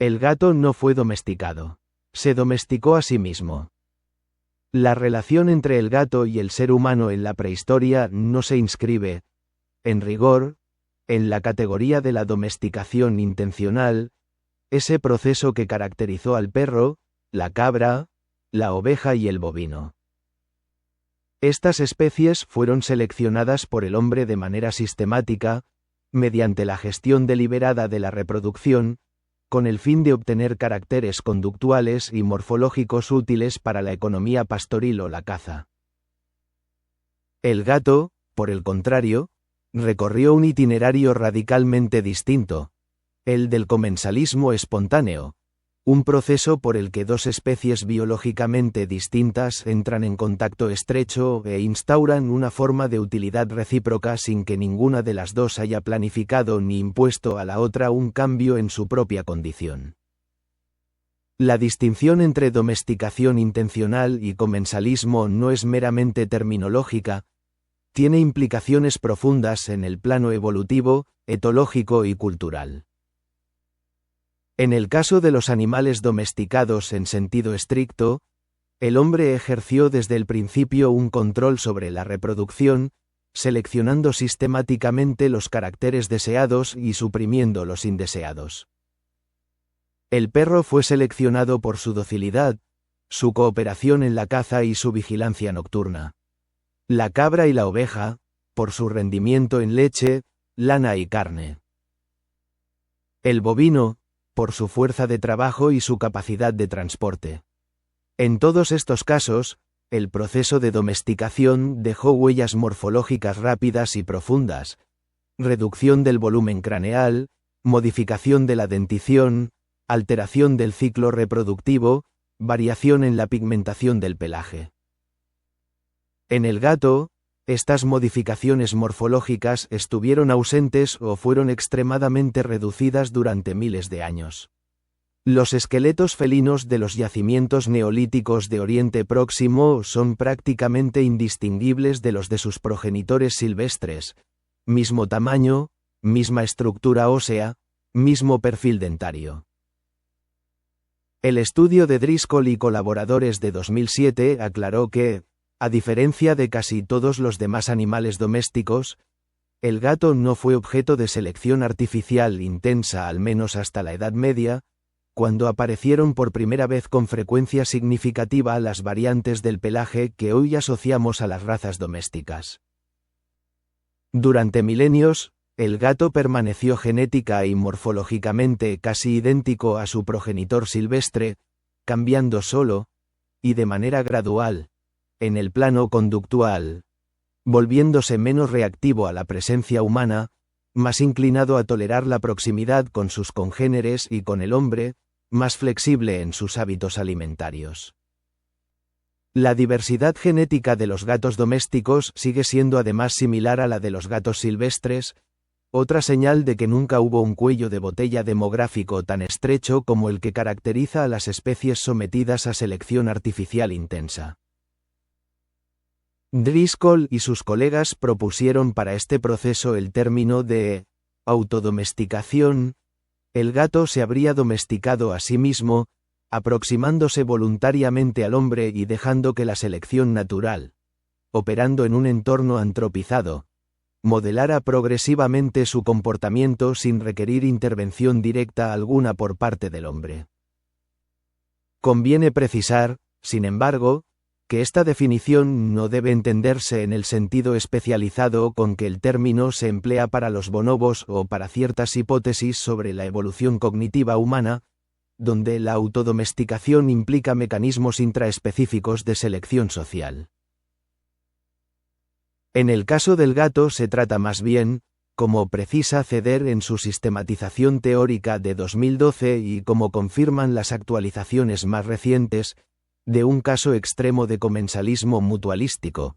El gato no fue domesticado. Se domesticó a sí mismo. La relación entre el gato y el ser humano en la prehistoria no se inscribe, en rigor, en la categoría de la domesticación intencional, ese proceso que caracterizó al perro, la cabra, la oveja y el bovino. Estas especies fueron seleccionadas por el hombre de manera sistemática, mediante la gestión deliberada de la reproducción, con el fin de obtener caracteres conductuales y morfológicos útiles para la economía pastoril o la caza. El gato, por el contrario, recorrió un itinerario radicalmente distinto, el del comensalismo espontáneo, un proceso por el que dos especies biológicamente distintas entran en contacto estrecho e instauran una forma de utilidad recíproca sin que ninguna de las dos haya planificado ni impuesto a la otra un cambio en su propia condición. La distinción entre domesticación intencional y comensalismo no es meramente terminológica, tiene implicaciones profundas en el plano evolutivo, etológico y cultural. En el caso de los animales domesticados en sentido estricto, el hombre ejerció desde el principio un control sobre la reproducción, seleccionando sistemáticamente los caracteres deseados y suprimiendo los indeseados. El perro fue seleccionado por su docilidad, su cooperación en la caza y su vigilancia nocturna. La cabra y la oveja, por su rendimiento en leche, lana y carne. El bovino, por su fuerza de trabajo y su capacidad de transporte. En todos estos casos, el proceso de domesticación dejó huellas morfológicas rápidas y profundas, reducción del volumen craneal, modificación de la dentición, alteración del ciclo reproductivo, variación en la pigmentación del pelaje. En el gato, estas modificaciones morfológicas estuvieron ausentes o fueron extremadamente reducidas durante miles de años. Los esqueletos felinos de los yacimientos neolíticos de Oriente Próximo son prácticamente indistinguibles de los de sus progenitores silvestres, mismo tamaño, misma estructura ósea, mismo perfil dentario. El estudio de Driscoll y colaboradores de 2007 aclaró que, a diferencia de casi todos los demás animales domésticos, el gato no fue objeto de selección artificial intensa al menos hasta la Edad Media, cuando aparecieron por primera vez con frecuencia significativa las variantes del pelaje que hoy asociamos a las razas domésticas. Durante milenios, el gato permaneció genética y morfológicamente casi idéntico a su progenitor silvestre, cambiando solo, y de manera gradual, en el plano conductual, volviéndose menos reactivo a la presencia humana, más inclinado a tolerar la proximidad con sus congéneres y con el hombre, más flexible en sus hábitos alimentarios. La diversidad genética de los gatos domésticos sigue siendo además similar a la de los gatos silvestres, otra señal de que nunca hubo un cuello de botella demográfico tan estrecho como el que caracteriza a las especies sometidas a selección artificial intensa. Driscoll y sus colegas propusieron para este proceso el término de autodomesticación. El gato se habría domesticado a sí mismo, aproximándose voluntariamente al hombre y dejando que la selección natural, operando en un entorno antropizado, modelara progresivamente su comportamiento sin requerir intervención directa alguna por parte del hombre. Conviene precisar, sin embargo, que esta definición no debe entenderse en el sentido especializado con que el término se emplea para los bonobos o para ciertas hipótesis sobre la evolución cognitiva humana, donde la autodomesticación implica mecanismos intraespecíficos de selección social. En el caso del gato se trata más bien, como precisa Ceder en su sistematización teórica de 2012 y como confirman las actualizaciones más recientes, de un caso extremo de comensalismo mutualístico.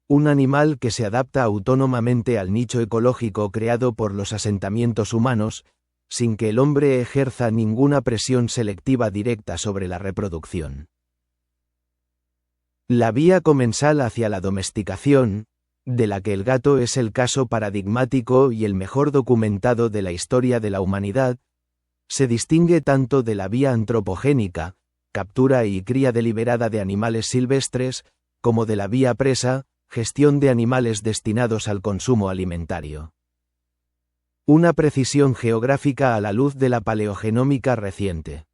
Un animal que se adapta autónomamente al nicho ecológico creado por los asentamientos humanos, sin que el hombre ejerza ninguna presión selectiva directa sobre la reproducción. La vía comensal hacia la domesticación, de la que el gato es el caso paradigmático y el mejor documentado de la historia de la humanidad, Se distingue tanto de la vía antropogénica, captura y cría deliberada de animales silvestres, como de la vía presa, gestión de animales destinados al consumo alimentario. Una precisión geográfica a la luz de la paleogenómica reciente.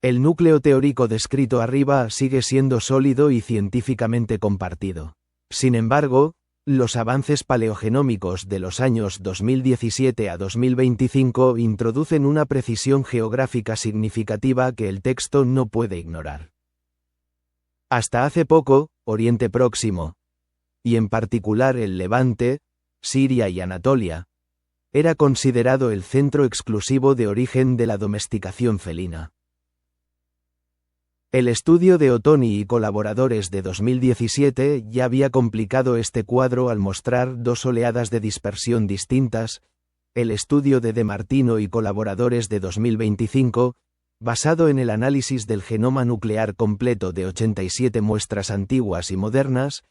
El núcleo teórico descrito arriba sigue siendo sólido y científicamente compartido. Sin embargo, los avances paleogenómicos de los años 2017 a 2025 introducen una precisión geográfica significativa que el texto no puede ignorar. Hasta hace poco, Oriente Próximo, y en particular el Levante, Siria y Anatolia, era considerado el centro exclusivo de origen de la domesticación felina. El estudio de Ottoni y colaboradores de 2017 ya había complicado este cuadro al mostrar dos oleadas de dispersión distintas. El estudio de De Martino y colaboradores de 2025, basado en el análisis del genoma nuclear completo de 87 muestras antiguas y modernas,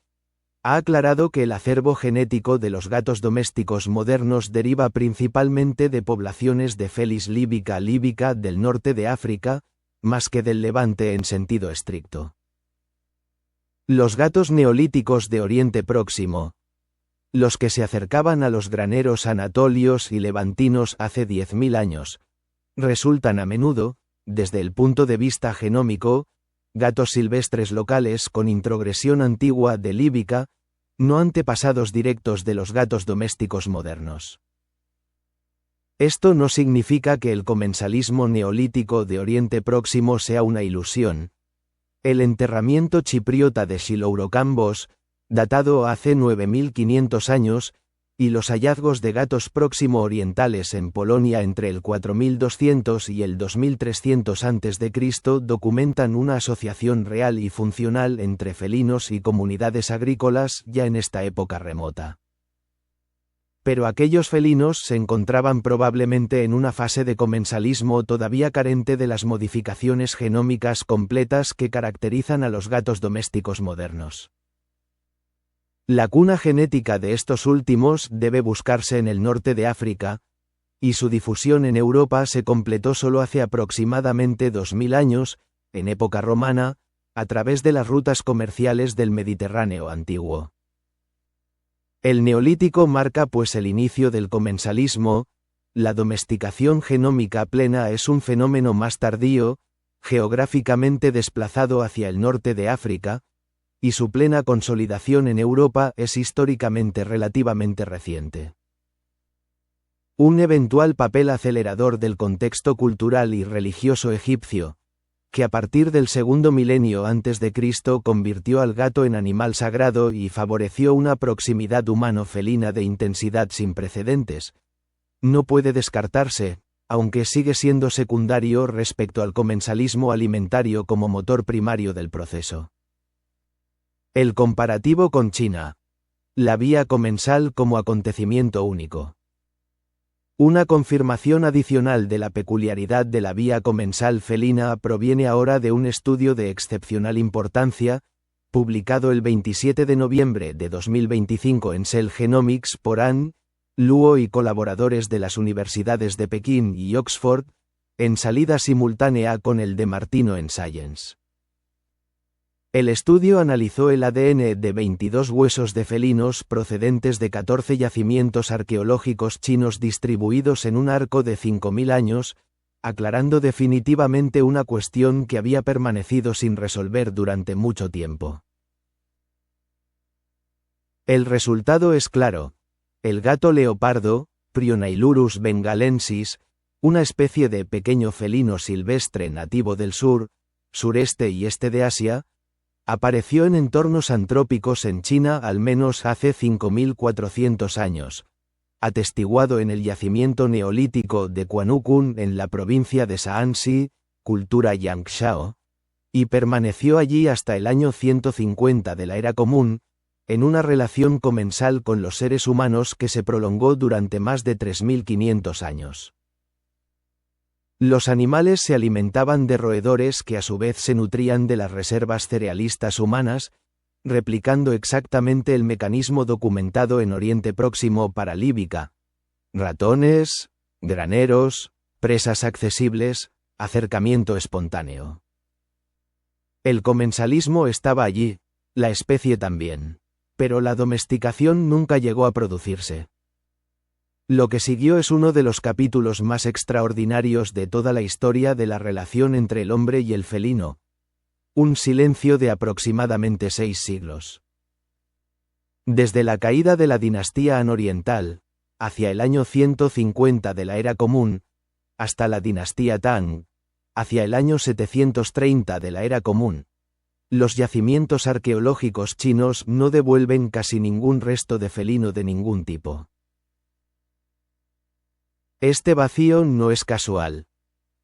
ha aclarado que el acervo genético de los gatos domésticos modernos deriva principalmente de poblaciones de Felis líbica del norte de África, más que del Levante en sentido estricto. Los gatos neolíticos de Oriente Próximo, los que se acercaban a los graneros anatolios y levantinos hace 10.000 años, resultan a menudo, desde el punto de vista genómico, gatos silvestres locales con introgresión antigua de líbica, no antepasados directos de los gatos domésticos modernos. Esto no significa que el comensalismo neolítico de Oriente Próximo sea una ilusión. El enterramiento chipriota de Xilourocambos, datado hace 9.500 años, y los hallazgos de gatos próximo orientales en Polonia entre el 4200 y el 2300 a.C. documentan una asociación real y funcional entre felinos y comunidades agrícolas ya en esta época remota. Pero aquellos felinos se encontraban probablemente en una fase de comensalismo todavía carente de las modificaciones genómicas completas que caracterizan a los gatos domésticos modernos. La cuna genética de estos últimos debe buscarse en el norte de África, y su difusión en Europa se completó solo hace aproximadamente 2000 años, en época romana, a través de las rutas comerciales del Mediterráneo antiguo. El Neolítico marca pues el inicio del comensalismo. La domesticación genómica plena es un fenómeno más tardío, geográficamente desplazado hacia el norte de África, y su plena consolidación en Europa es históricamente relativamente reciente. Un eventual papel acelerador del contexto cultural y religioso egipcio, que a partir del segundo milenio antes de Cristo convirtió al gato en animal sagrado y favoreció una proximidad humano-felina de intensidad sin precedentes, no puede descartarse, aunque sigue siendo secundario respecto al comensalismo alimentario como motor primario del proceso. El comparativo con China. La vía comensal como acontecimiento único. Una confirmación adicional de la peculiaridad de la vía comensal felina proviene ahora de un estudio de excepcional importancia, publicado el 27 de noviembre de 2025 en Cell Genomics por An, Luo y colaboradores de las universidades de Pekín y Oxford, en salida simultánea con el de Martino en Science. El estudio analizó el ADN de 22 huesos de felinos procedentes de 14 yacimientos arqueológicos chinos distribuidos en un arco de 5000 años, aclarando definitivamente una cuestión que había permanecido sin resolver durante mucho tiempo. El resultado es claro. El gato leopardo, Prionailurus bengalensis, una especie de pequeño felino silvestre nativo del sur, sureste y este de Asia, apareció en entornos antrópicos en China al menos hace 5400 años, atestiguado en el yacimiento neolítico de Quanukun en la provincia de Shaanxi, cultura Yangshao, y permaneció allí hasta el año 150 de la Era Común, en una relación comensal con los seres humanos que se prolongó durante más de 3500 años. Los animales se alimentaban de roedores que a su vez se nutrían de las reservas cerealistas humanas, replicando exactamente el mecanismo documentado en Oriente Próximo para líbica. Ratones, graneros, presas accesibles, acercamiento espontáneo. El comensalismo estaba allí, la especie también. Pero la domesticación nunca llegó a producirse. Lo que siguió es uno de los capítulos más extraordinarios de toda la historia de la relación entre el hombre y el felino. Un silencio de aproximadamente 6 siglos. Desde la caída de la dinastía Han Oriental, hacia el año 150 de la Era Común, hasta la dinastía Tang, hacia el año 730 de la Era Común, los yacimientos arqueológicos chinos no devuelven casi ningún resto de felino de ningún tipo. Este vacío no es casual.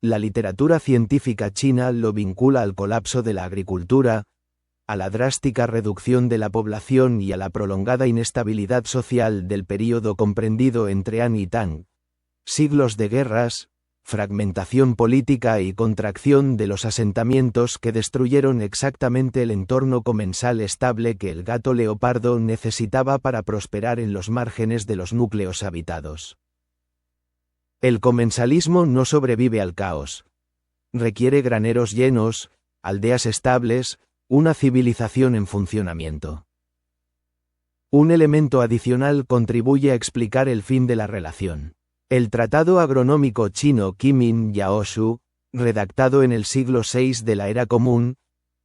La literatura científica china lo vincula al colapso de la agricultura, a la drástica reducción de la población y a la prolongada inestabilidad social del período comprendido entre Han y Tang. Siglos de guerras, fragmentación política y contracción de los asentamientos que destruyeron exactamente el entorno comensal estable que el gato leopardo necesitaba para prosperar en los márgenes de los núcleos habitados. El comensalismo no sobrevive al caos. Requiere graneros llenos, aldeas estables, una civilización en funcionamiento. Un elemento adicional contribuye a explicar el fin de la relación. El tratado agronómico chino Qimin Yaoshu, redactado en el siglo VI de la Era Común,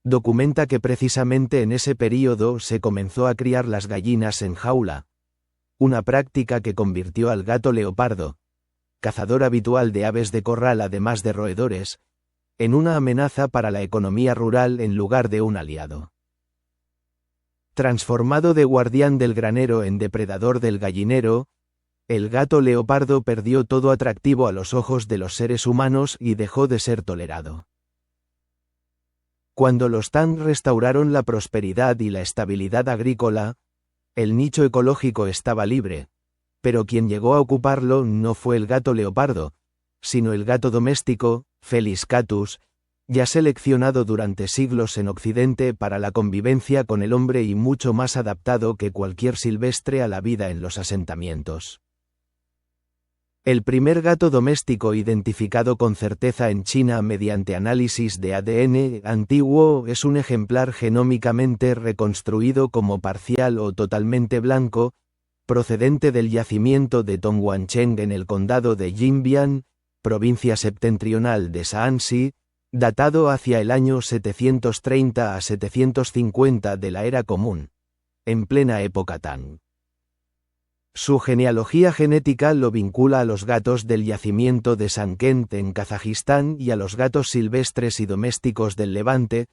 documenta que precisamente en ese período se comenzó a criar las gallinas en jaula, una práctica que convirtió al gato leopardo, cazador habitual de aves de corral además de roedores, en una amenaza para la economía rural en lugar de un aliado. Transformado de guardián del granero en depredador del gallinero, el gato leopardo perdió todo atractivo a los ojos de los seres humanos y dejó de ser tolerado. Cuando los Tang restauraron la prosperidad y la estabilidad agrícola, el nicho ecológico estaba libre, pero quien llegó a ocuparlo no fue el gato leopardo, sino el gato doméstico, Felis catus, ya seleccionado durante siglos en Occidente para la convivencia con el hombre y mucho más adaptado que cualquier silvestre a la vida en los asentamientos. El primer gato doméstico identificado con certeza en China mediante análisis de ADN antiguo es un ejemplar genómicamente reconstruido como parcial o totalmente blanco, procedente del yacimiento de Tongguancheng en el condado de Jinbian, provincia septentrional de Shaanxi, datado hacia el año 730 a 750 de la Era Común, en plena época Tang. Su genealogía genética lo vincula a los gatos del yacimiento de Sankent en Kazajistán y a los gatos silvestres y domésticos del Levante,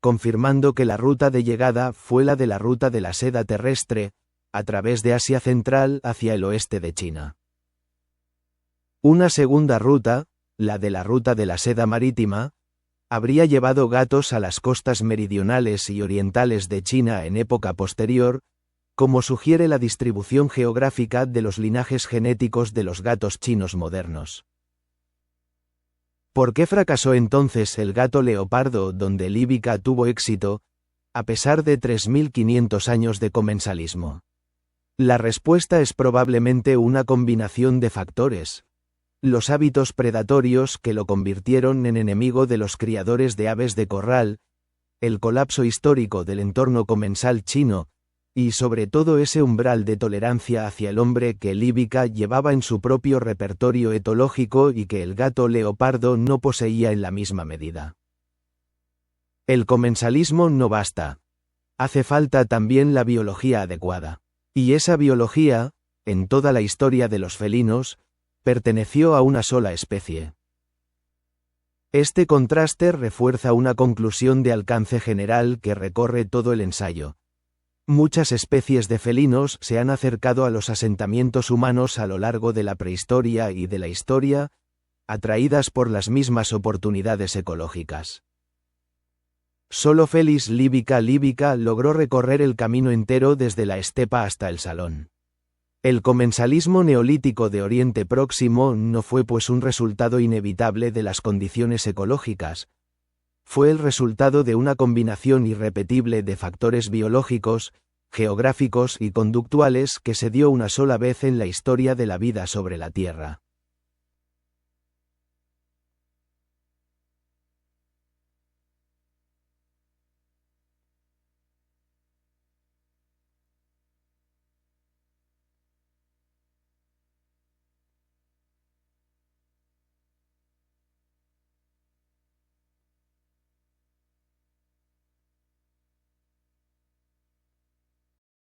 confirmando que la ruta de llegada fue la de la ruta de la seda terrestre, a través de Asia Central hacia el oeste de China. Una segunda ruta, la de la ruta de la seda marítima, habría llevado gatos a las costas meridionales y orientales de China en época posterior, como sugiere la distribución geográfica de los linajes genéticos de los gatos chinos modernos. ¿Por qué fracasó entonces el gato leopardo donde Líbica tuvo éxito, a pesar de 3.500 años de comensalismo? La respuesta es probablemente una combinación de factores. Los hábitos predatorios que lo convirtieron en enemigo de los criadores de aves de corral, el colapso histórico del entorno comensal chino, y sobre todo ese umbral de tolerancia hacia el hombre que Líbica llevaba en su propio repertorio etológico y que el gato leopardo no poseía en la misma medida. El comensalismo no basta. Hace falta también la biología adecuada. Y esa biología, en toda la historia de los felinos, perteneció a una sola especie. Este contraste refuerza una conclusión de alcance general que recorre todo el ensayo. Muchas especies de felinos se han acercado a los asentamientos humanos a lo largo de la prehistoria y de la historia, atraídas por las mismas oportunidades ecológicas. Solo Felis líbica logró recorrer el camino entero desde la estepa hasta el salón. El comensalismo neolítico de Oriente Próximo no fue pues un resultado inevitable de las condiciones ecológicas. Fue el resultado de una combinación irrepetible de factores biológicos, geográficos y conductuales que se dio una sola vez en la historia de la vida sobre la Tierra.